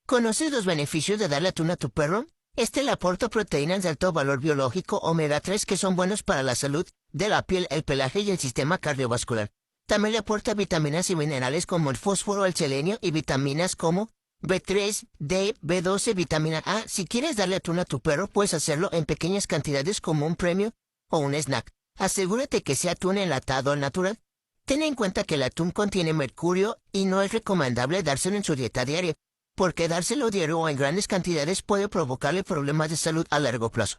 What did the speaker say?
¿Conoces los beneficios de darle atún a tu perro? Este le aporta proteínas de alto valor biológico omega 3 que son buenos para la salud de la piel, el pelaje y el sistema cardiovascular. También le aporta vitaminas y minerales como el fósforo, el selenio y vitaminas como B3, D, B12, vitamina A. Si quieres darle atún a tu perro, puedes hacerlo en pequeñas cantidades como un premio o un snack. Asegúrate que sea atún enlatado al natural. Ten en cuenta que el atún contiene mercurio y no es recomendable dárselo en su dieta diaria, porque dárselo diario o en grandes cantidades puede provocarle problemas de salud a largo plazo.